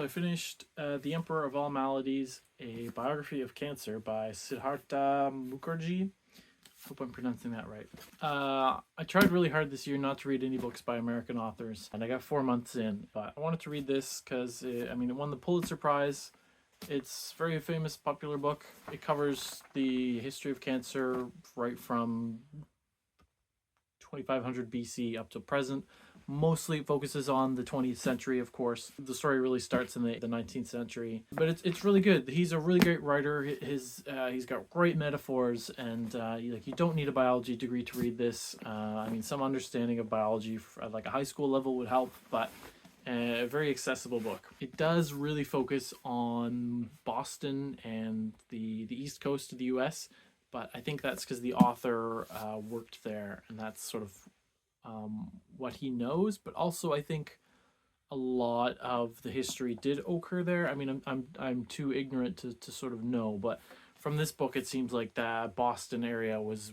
So I finished The Emperor of All Maladies, a biography of cancer by Siddhartha Mukherjee. Hope I'm pronouncing that right. I tried really hard this year not to read any books by American authors, and I got 4 months in, but I wanted to read this because, it won the Pulitzer Prize. It's a very famous, popular book. It covers the history of cancer right from 2500 BC up to present. Mostly focuses on the 20th century, of course. The story really starts in the 19th century, but it's really good. He's a really great writer. He's got great metaphors, and you don't need a biology degree to read this. Some understanding of biology at like a high school level would help, but a very accessible book. It does really focus on Boston and the East Coast of the U.S., but I think that's because the author worked there, and that's sort of what he knows. But also, I think a lot of the history did occur there. I'm too ignorant to sort of know, but from this book, it seems like the Boston area was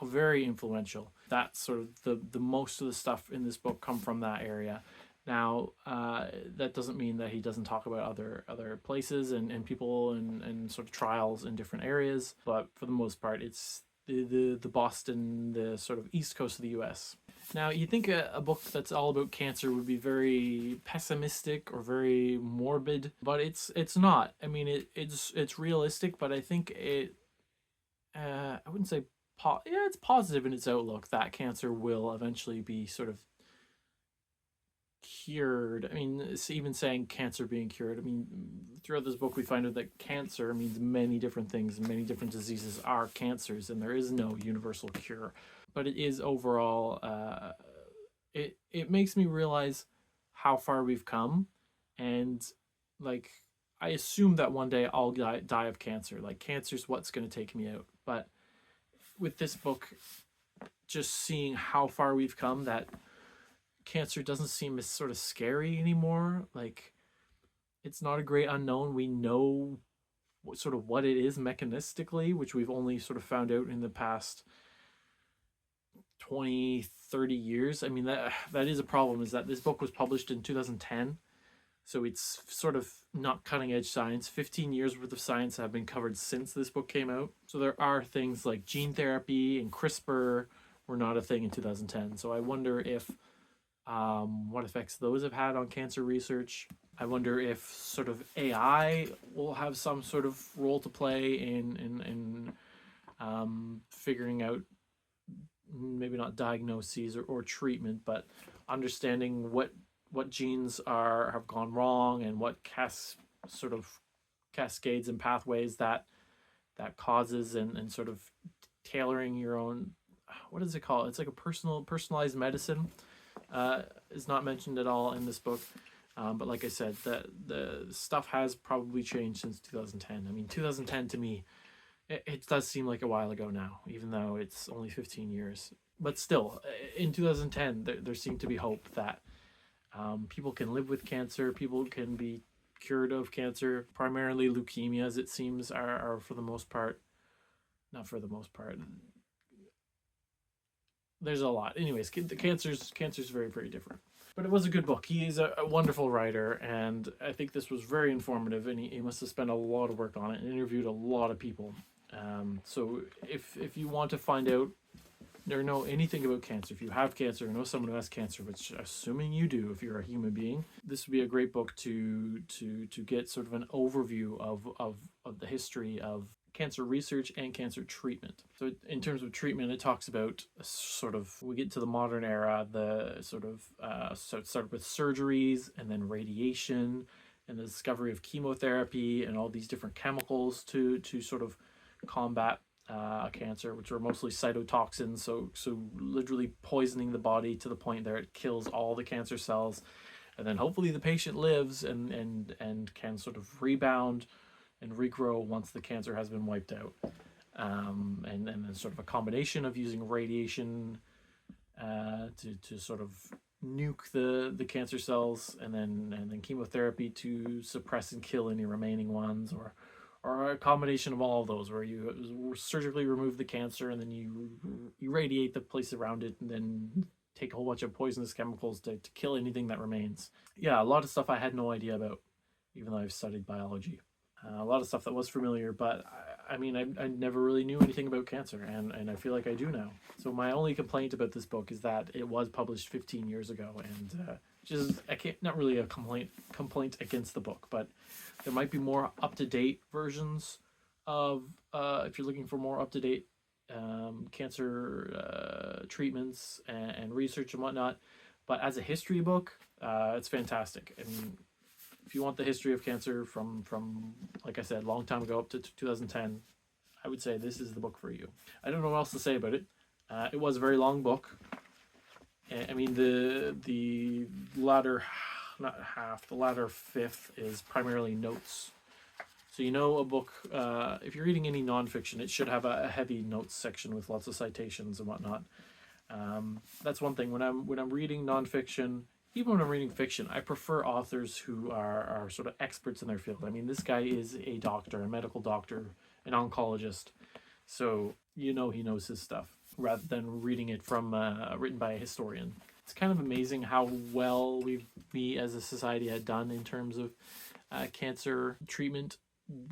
very influential. That's sort of the most of the stuff in this book come from that area. Now, that doesn't mean that he doesn't talk about other places and people and sort of trials in different areas, but for the most part, it's the Boston, the sort of East Coast of the U.S. Now, you think a book that's all about cancer would be very pessimistic or very morbid, but it's not. It's realistic, but I think I wouldn't say it's positive in its outlook that cancer will eventually be sort of cured. It's even saying cancer being cured. Throughout this book, we find out that cancer means many different things, and many different diseases are cancers, and there is no universal cure. But it is overall, it makes me realize how far we've come, and like I assume that one day I'll die of cancer. Like cancer's what's going to take me out. But with this book, just seeing how far we've come, that cancer doesn't seem as sort of scary anymore. Like it's not a great unknown. We know what it is mechanistically, which we've only sort of found out in the past 20-30 years. That is a problem, is that this book was published in 2010, so it's sort of not cutting edge science. 15 years worth of science have been covered since this book came out. So there are things like gene therapy and CRISPR were not a thing in 2010. So I wonder if what effects those have had on cancer research. I wonder if sort of AI will have some sort of role to play in figuring out, maybe not diagnoses or treatment, but understanding what genes have gone wrong, and what cascades and pathways that causes, and sort of tailoring your own, what is it called? It's like a personalized medicine. Is not mentioned at all in this book. But like I said, the stuff has probably changed since 2010. 2010 to me, it does seem like a while ago now, even though it's only 15 years. But still, in 2010, there seemed to be hope that people can live with cancer, people can be cured of cancer. Primarily leukemias, it seems, are for the most part, not for the most part. There's a lot. Anyways, the cancer's very, very different. But it was a good book. He is a wonderful writer, and I think this was very informative, and he must have spent a lot of work on it and interviewed a lot of people. So if you want to find out or know anything about cancer, if you have cancer or know someone who has cancer, which assuming you do if you're a human being, this would be a great book to get sort of an overview of the history of cancer research and cancer treatment. So in terms of treatment, it talks about we get to the modern era, so it started with surgeries and then radiation and the discovery of chemotherapy and all these different chemicals to sort of combat cancer, which are mostly cytotoxins, so literally poisoning the body to the point that it kills all the cancer cells, and then hopefully the patient lives and can sort of rebound and regrow once the cancer has been wiped out. And then sort of a combination of using radiation to sort of nuke the cancer cells, and then chemotherapy to suppress and kill any remaining ones, or a combination of all of those, where you surgically remove the cancer and then you irradiate the place around it, and then take a whole bunch of poisonous chemicals to kill anything that remains. Yeah, a lot of stuff I had no idea about. even though I've studied biology. A lot of stuff that was familiar, but I mean, I never really knew anything about cancer, and I feel like I do now. So my only complaint about this book is that it was published 15 years ago, and just I can't, not really a complaint against the book, but there might be more up to date versions of if you're looking for more up to date cancer treatments and research and whatnot. But as a history book, it's fantastic. I mean, if you want the history of cancer from like I said, long time ago up to 2010, I would say this is the book for you. I don't know what else to say about it. It was a very long book. I mean, the latter, not half, the latter fifth is primarily notes. So a book, if you're reading any nonfiction, it should have a heavy notes section with lots of citations and whatnot. That's one thing. When I'm reading nonfiction, even when I'm reading fiction, I prefer authors who are sort of experts in their field. I mean, this guy is a doctor, a medical doctor, an oncologist, so he knows his stuff, rather than reading it from written by a historian. It's kind of amazing how well we as a society had done in terms of cancer treatment,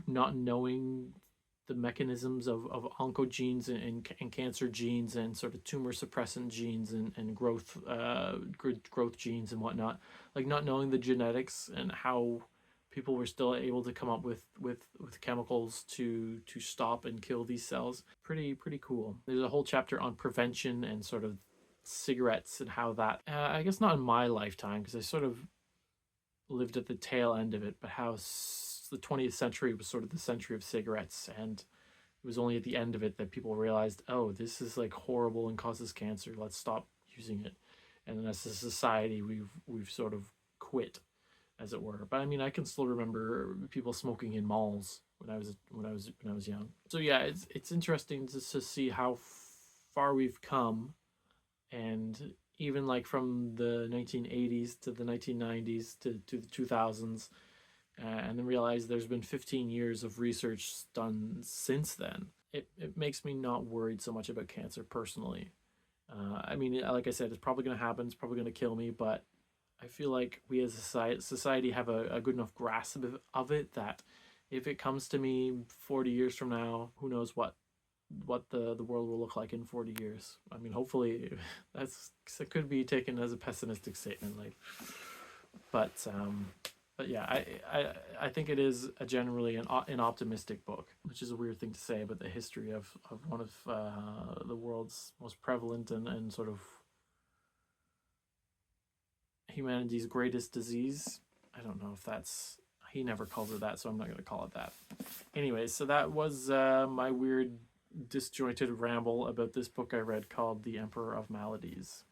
not knowing the mechanisms of oncogenes and cancer genes and sort of tumor suppressant genes and growth genes and whatnot, like not knowing the genetics and how people were still able to come up with chemicals to stop and kill these cells. Pretty cool. There's a whole chapter on prevention and sort of cigarettes and how that I guess not in my lifetime, because I sort of lived at the tail end of it, but how the 20th century was sort of the century of cigarettes, and it was only at the end of it that people realized, oh, this is like horrible and causes cancer, let's stop using it. And then as a society, we've sort of quit, as it were. But I mean, I can still remember people smoking in malls when I was young. So yeah, it's interesting to see how far we've come, and even like from the 1980s to the 1990s to the 2000s, and then realize there's been 15 years of research done since then. It makes me not worried so much about cancer personally. I mean, like I said, it's probably going to happen. It's probably going to kill me, but I feel like we as a society have a good enough grasp of it that if it comes to me 40 years from now, who knows what the world will look like in 40 years. I mean, hopefully it could be taken as a pessimistic statement, like, but yeah, I think it is generally an optimistic book, which is a weird thing to say about the history of one of the world's most prevalent and sort of humanity's greatest disease. I don't know if that's, he never calls it that, so I'm not going to call it that. Anyways, so that was my weird disjointed ramble about this book I read called The Emperor of Maladies.